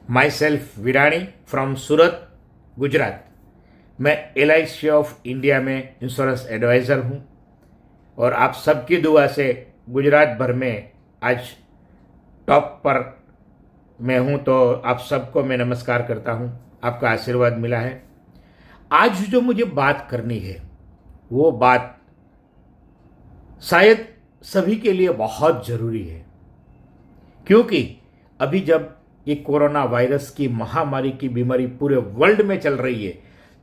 My self Virani from सूरत, गुजरात। मैं LIC of India में insurance adviser हूँ और आप सबकी दुआ से गुजरात भर में आज टॉप पर मैं हूँ, तो आप सबको मैं नमस्कार करता हूँ। आपका आशीर्वाद मिला है। आज जो मुझे बात करनी है वो बात शायद सभी के लिए बहुत ज़रूरी है, क्योंकि अभी जब ये कोरोना वायरस की महामारी की बीमारी पूरे वर्ल्ड में चल रही है,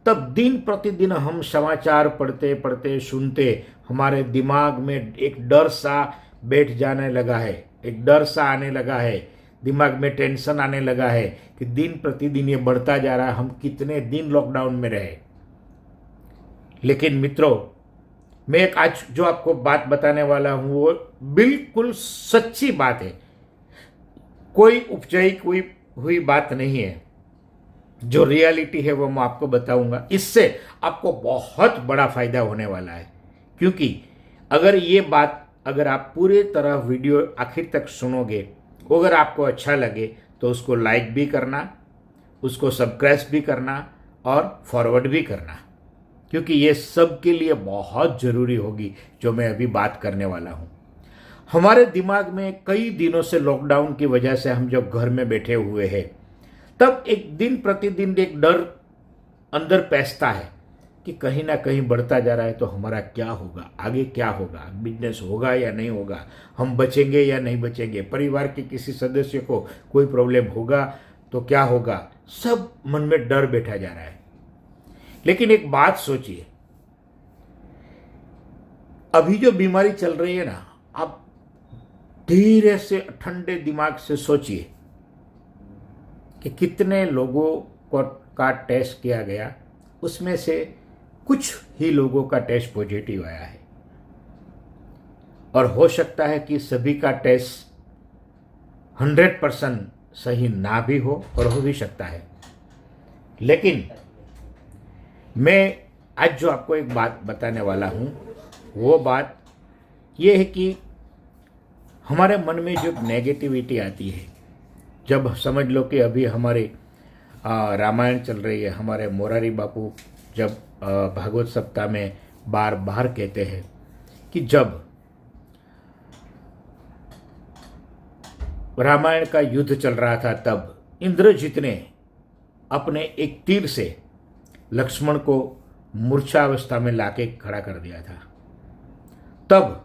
तब दिन प्रतिदिन हम समाचार पढ़ते पढ़ते सुनते हमारे दिमाग में एक डर सा बैठ जाने लगा है, एक डर सा आने लगा है, दिमाग में टेंशन आने लगा है कि दिन प्रतिदिन ये बढ़ता जा रहा है, हम कितने दिन लॉकडाउन में रहे। लेकिन मित्रों, मैं एक आज जो आपको बात बताने वाला हूँ वो बिल्कुल सच्ची बात है, कोई उपचारिक हुई बात नहीं है। जो रियलिटी है वो मैं आपको बताऊंगा। इससे आपको बहुत बड़ा फायदा होने वाला है, क्योंकि अगर आप पूरी तरह वीडियो आखिर तक सुनोगे, अगर आपको अच्छा लगे तो उसको लाइक भी करना, उसको सब्सक्राइब भी करना और फॉरवर्ड भी करना, क्योंकि ये सब के लिए बहुत ज़रूरी होगी जो मैं अभी बात करने वाला हूँ। हमारे दिमाग में कई दिनों से लॉकडाउन की वजह से हम जब घर में बैठे हुए हैं, तब एक दिन प्रतिदिन एक डर अंदर पैसता है कि कहीं ना कहीं बढ़ता जा रहा है, तो हमारा क्या होगा, आगे क्या होगा, बिजनेस होगा या नहीं होगा, हम बचेंगे या नहीं बचेंगे, परिवार के किसी सदस्य को कोई प्रॉब्लम होगा तो क्या होगा, सब मन में डर बैठा जा रहा है। लेकिन एक बात सोचिए, अभी जो बीमारी चल रही है ना, आप धीरे से ठंडे दिमाग से सोचिए कि कितने लोगों का टेस्ट किया गया, उसमें से कुछ ही लोगों का टेस्ट पॉजिटिव आया है, और हो सकता है कि सभी का टेस्ट 100% सही ना भी हो और हो भी सकता है। लेकिन मैं आज जो आपको एक बात बताने वाला हूँ वो बात ये है कि हमारे मन में जो नेगेटिविटी आती है, जब समझ लो कि अभी हमारे रामायण चल रही है, हमारे मोरारी बापू जब भागवत सप्ताह में बार बार कहते हैं कि जब रामायण का युद्ध चल रहा था, तब इंद्रजित ने अपने एक तीर से लक्ष्मण को मूर्छावस्था में लाके खड़ा कर दिया था। तब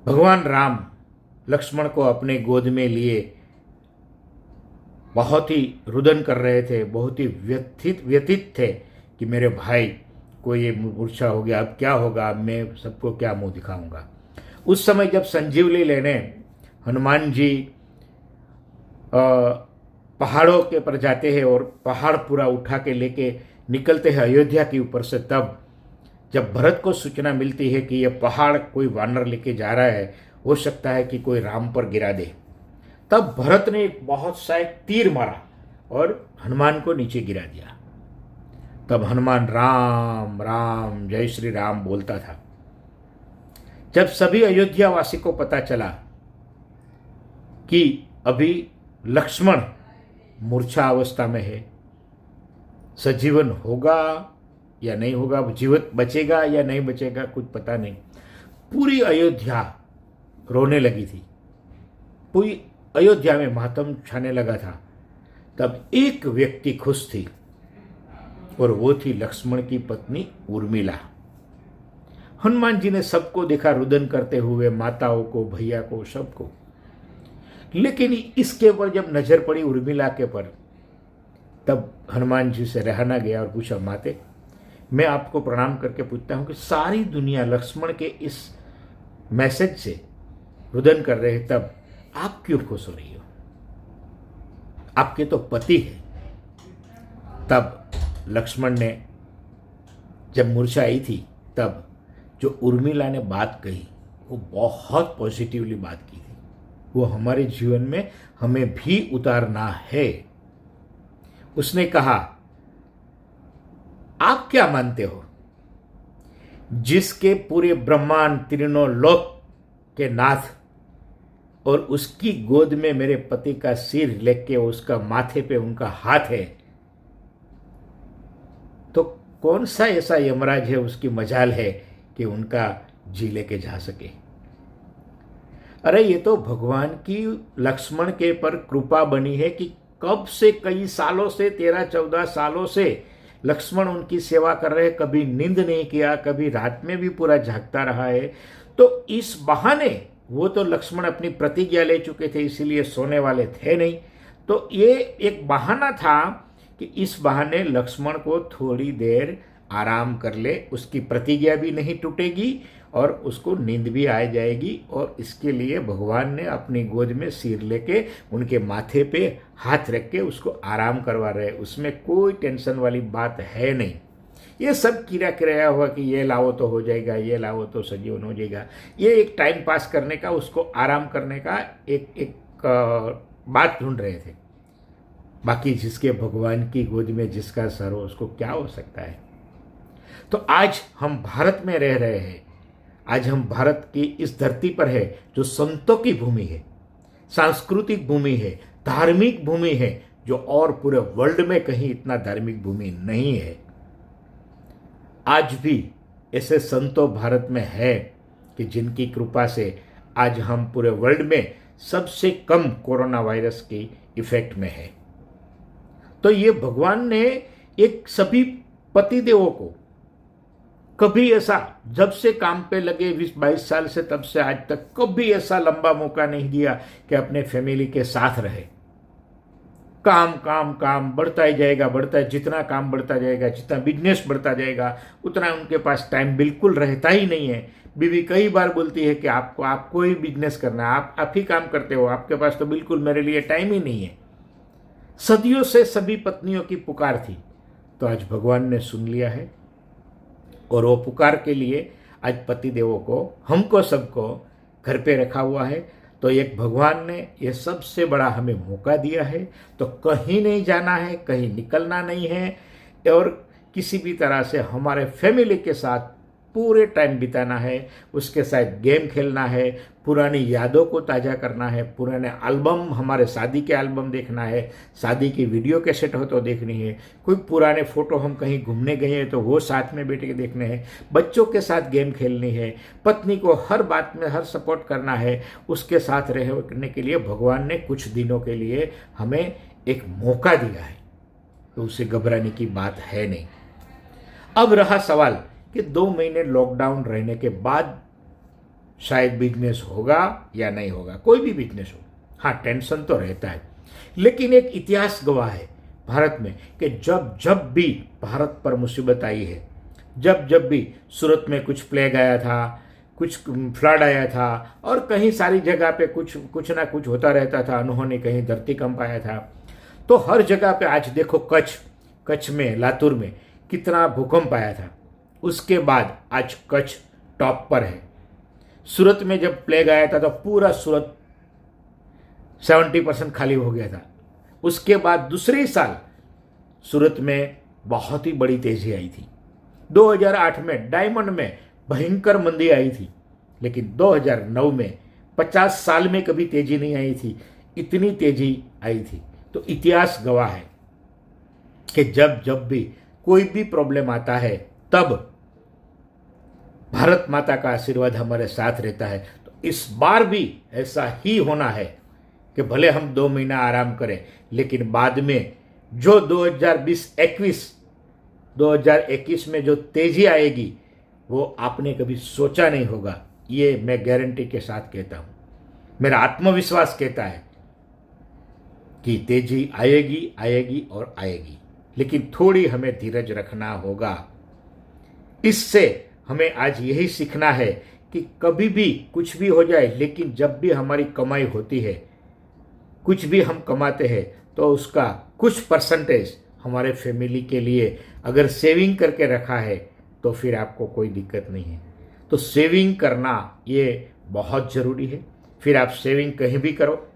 भगवान राम लक्ष्मण को अपने गोद में लिए बहुत ही रुदन कर रहे थे, बहुत ही व्यथित थे कि मेरे भाई को ये मूर्छा हो गया, अब क्या होगा, मैं सबको क्या मुंह दिखाऊंगा। उस समय जब संजीवनी लेने हनुमान जी पहाड़ों के पर जाते हैं और पहाड़ पूरा उठा के लेके निकलते हैं अयोध्या के ऊपर से, तब जब भरत को सूचना मिलती है कि यह पहाड़ कोई वानर लेके जा रहा है, हो सकता है कि कोई राम पर गिरा दे, तब भरत ने एक बहुत सा एक तीर मारा और हनुमान को नीचे गिरा दिया। तब हनुमान राम राम जय श्री राम बोलता था। जब सभी अयोध्या वासी को पता चला कि अभी लक्ष्मण मूर्छा अवस्था में है, सजीवन होगा या नहीं होगा, जीवित बचेगा या नहीं बचेगा, कुछ पता नहीं, पूरी अयोध्या रोने लगी थी, पूरी अयोध्या में मातम छाने लगा था। तब एक व्यक्ति खुश थी और वो थी लक्ष्मण की पत्नी उर्मिला। हनुमान जी ने सबको देखा रुदन करते हुए, माताओं को, भैया को, सबको, लेकिन इसके ऊपर जब नजर पड़ी उर्मिला के पर, तब हनुमान जी से रहा ना गया और पूछा, माते मैं आपको प्रणाम करके पूछता हूं कि सारी दुनिया लक्ष्मण के इस मैसेज से रुदन कर रहे हैं, तब आप क्यों खुश हो रही हो, आपके तो पति है। तब लक्ष्मण ने जब मूर्छा आई थी, तब जो उर्मिला ने बात कही वो बहुत पॉजिटिवली बात की थी, वो हमारे जीवन में हमें भी उतारना है। उसने कहा, आप क्या मानते हो, जिसके पूरे ब्रह्मांड तीनों लोक के नाथ और उसकी गोद में मेरे पति का सिर लेके उसका माथे पे उनका हाथ है, तो कौन सा ऐसा यमराज है, उसकी मजाल है कि उनका जी लेके जा सके। अरे ये तो भगवान की लक्ष्मण के पर कृपा बनी है कि कब से, कई सालों से, 13-14 सालों से लक्ष्मण उनकी सेवा कर रहे, कभी नींद नहीं किया, कभी रात में भी पूरा जागता रहा है। तो इस बहाने, वो तो लक्ष्मण अपनी प्रतिज्ञा ले चुके थे, इसीलिए सोने वाले थे नहीं, तो ये एक बहाना था कि इस बहाने लक्ष्मण को थोड़ी देर आराम कर ले, उसकी प्रतिज्ञा भी नहीं टूटेगी और उसको नींद भी आ जाएगी। और इसके लिए भगवान ने अपनी गोद में सिर लेके उनके माथे पे हाथ रख के उसको आराम करवा रहे, उसमें कोई टेंशन वाली बात है नहीं। ये सब किरा किराया हुआ कि ये लाओ तो हो जाएगा, ये लाओ तो सजीवन हो जाएगा, ये एक टाइम पास करने का, उसको आराम करने का एक बात ढूंढ रहे थे। बाकी जिसके भगवान की गोद में जिसका सर हो, उसको क्या हो सकता है। तो आज हम भारत में रह रहे हैं, आज हम भारत की इस धरती पर है जो संतों की भूमि है, सांस्कृतिक भूमि है, धार्मिक भूमि है, जो और पूरे वर्ल्ड में कहीं इतना धार्मिक भूमि नहीं है। आज भी ऐसे संतों भारत में है कि जिनकी कृपा से आज हम पूरे वर्ल्ड में सबसे कम कोरोना वायरस की इफेक्ट में है। तो ये भगवान ने एक सभी पतिदेवों को कभी ऐसा, जब से काम पे लगे 20-22 साल से, तब से आज तक कभी ऐसा लंबा मौका नहीं दिया कि अपने फैमिली के साथ रहे। काम काम काम बढ़ता ही जाएगा, बढ़ता है, जितना काम बढ़ता जाएगा, जितना बिजनेस बढ़ता जाएगा, उतना उनके पास टाइम बिल्कुल रहता ही नहीं है। बीवी कई बार बोलती है कि आपको ही बिजनेस करना है, आप ही काम करते हो, आपके पास तो बिल्कुल मेरे लिए टाइम ही नहीं है। सदियों से सभी पत्नियों की पुकार थी, तो आज भगवान ने सुन लिया है और वो पुकार के लिए आज पति देवों को, हमको सबको घर पे रखा हुआ है। तो एक भगवान ने ये सबसे बड़ा हमें मौका दिया है, तो कहीं नहीं जाना है, कहीं निकलना नहीं है, और किसी भी तरह से हमारे फैमिली के साथ पूरे टाइम बिताना है, उसके साथ गेम खेलना है, पुरानी यादों को ताज़ा करना है, पुराने एल्बम, हमारे शादी के एल्बम देखना है, शादी की वीडियो कैसेट हो तो देखनी है, कोई पुराने फ़ोटो हम कहीं घूमने गए हैं तो वो साथ में बैठ के देखने हैं, बच्चों के साथ गेम खेलनी है, पत्नी को हर बात में हर सपोर्ट करना है, उसके साथ रहने के लिए भगवान ने कुछ दिनों के लिए हमें एक मौका दिया है, तो उसे घबराने की बात है नहीं। अब रहा सवाल कि 2 महीने लॉकडाउन रहने के बाद शायद बिजनेस होगा या नहीं होगा, कोई भी बिजनेस हो, हाँ टेंशन तो रहता है, लेकिन एक इतिहास गवाह है भारत में कि जब जब भी भारत पर मुसीबत आई है, जब जब भी सूरत में कुछ प्लेग आया था, कुछ फ्लड आया था, और कहीं सारी जगह पे कुछ ना कुछ होता रहता था, उन्होंने कहीं धरतीकंप आया था, तो हर जगह पे आज देखो कच्छ में, लातूर में कितना भूकंप आया था, उसके बाद आज कच्छ टॉप पर है। सूरत में जब प्लेग आया था तो पूरा सूरत 70% खाली हो गया था। उसके बाद दूसरे साल सूरत में बहुत ही बड़ी तेजी आई थी। 2008 में डायमंड में भयंकर मंदी आई थी, लेकिन 2009 में 50 साल में कभी तेजी नहीं आई थी, इतनी तेजी आई थी। तो इतिहास गवाह है कि जब जब भी कोई भी प्रॉब्लम आता है, तब भारत माता का आशीर्वाद हमारे साथ रहता है। तो इस बार भी ऐसा ही होना है कि भले हम 2 महीना आराम करें, लेकिन बाद में जो 2021 में जो तेजी आएगी, वो आपने कभी सोचा नहीं होगा। ये मैं गारंटी के साथ कहता हूँ, मेरा आत्मविश्वास कहता है कि तेजी आएगी, आएगी और आएगी, लेकिन थोड़ी हमें धीरज रखना होगा। इससे हमें आज यही सीखना है कि कभी भी कुछ भी हो जाए, लेकिन जब भी हमारी कमाई होती है, कुछ भी हम कमाते हैं, तो उसका कुछ परसेंटेज हमारे फैमिली के लिए अगर सेविंग करके रखा है, तो फिर आपको कोई दिक्कत नहीं है। तो सेविंग करना ये बहुत ज़रूरी है। फिर आप सेविंग कहीं भी करो,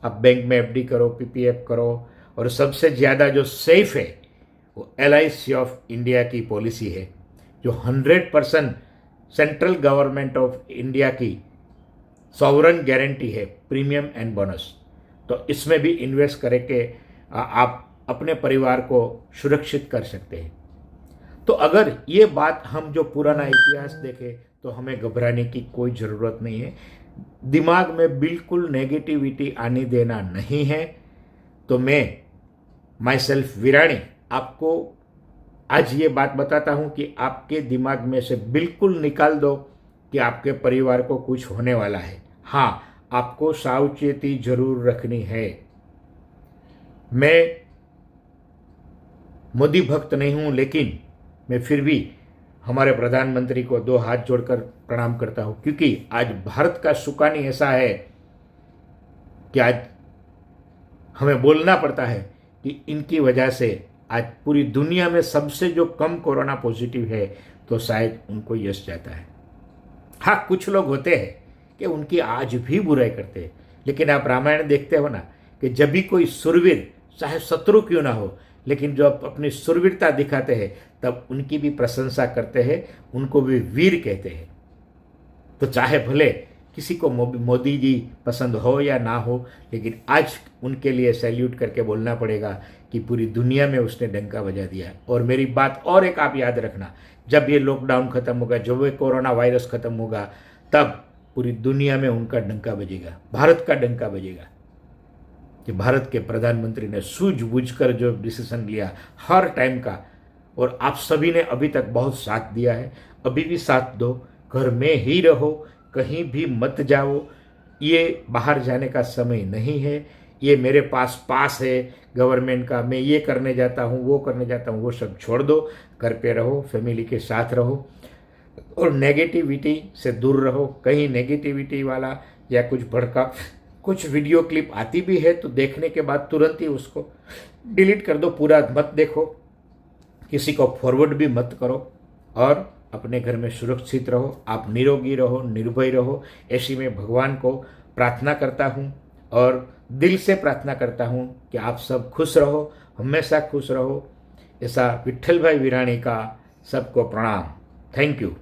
आप बैंक में एफडी करो, पीपीएफ करो, और सबसे ज़्यादा जो सेफ है वो LIC ऑफ इंडिया की पॉलिसी है, जो 100% सेंट्रल गवर्नमेंट ऑफ इंडिया की सॉवरन गारंटी है, प्रीमियम एंड बोनस। तो इसमें भी इन्वेस्ट करके आप अपने परिवार को सुरक्षित कर सकते हैं। तो अगर ये बात हम जो पुराना इतिहास देखें तो हमें घबराने की कोई ज़रूरत नहीं है। दिमाग में बिल्कुल नेगेटिविटी आने देना नहीं है। तो मैं माई सेल्फ वीराणी आपको आज ये बात बताता हूँ कि आपके दिमाग में से बिल्कुल निकाल दो कि आपके परिवार को कुछ होने वाला है। हाँ, आपको सावचेती जरूर रखनी है। मैं मोदी भक्त नहीं हूँ, लेकिन मैं फिर भी हमारे प्रधानमंत्री को दो हाथ जोड़कर प्रणाम करता हूँ, क्योंकि आज भारत का सुकानी ऐसा है कि आज हमें बोलना पड़ता है कि इनकी वजह से आज पूरी दुनिया में सबसे जो कम कोरोना पॉजिटिव है, तो शायद उनको यश जाता है। हाँ, कुछ लोग होते हैं कि उनकी आज भी बुराई करते हैं, लेकिन आप रामायण देखते हो ना कि जब भी कोई सुरवीर, चाहे शत्रु क्यों ना हो, लेकिन जो अपनी सुरवीरता दिखाते हैं तब उनकी भी प्रशंसा करते हैं, उनको भी वीर कहते हैं। तो चाहे भले किसी को मोदी जी पसंद हो या ना हो, लेकिन आज उनके लिए सैल्यूट करके बोलना पड़ेगा कि पूरी दुनिया में उसने डंका बजा दिया है। और मेरी बात और एक आप याद रखना, जब ये लॉकडाउन खत्म होगा, जब ये कोरोना वायरस खत्म होगा, तब पूरी दुनिया में उनका डंका बजेगा, भारत का डंका बजेगा कि भारत के प्रधानमंत्री ने सूझबूझकर जो डिसीजन लिया हर टाइम का, और आप सभी ने अभी तक बहुत साथ दिया है। अभी भी साथ दो, घर में ही रहो, कहीं भी मत जाओ। ये बाहर जाने का समय नहीं है। ये मेरे पास है गवर्नमेंट का, मैं ये करने जाता हूँ, वो करने जाता हूँ, वो सब छोड़ दो। घर पे रहो, फैमिली के साथ रहो और नेगेटिविटी से दूर रहो। कहीं नेगेटिविटी वाला या कुछ भड़का कुछ वीडियो क्लिप आती भी है तो देखने के बाद तुरंत ही उसको डिलीट कर दो, पूरा मत देखो, किसी को फॉरवर्ड भी मत करो और अपने घर में सुरक्षित रहो। आप निरोगी रहो, निर्भय रहो, ऐसी मैं भगवान को प्रार्थना करता हूँ और दिल से प्रार्थना करता हूँ कि आप सब खुश रहो, हमेशा खुश रहो। ऐसा विट्ठल भाई वीराणी का सबको प्रणाम। Thank you.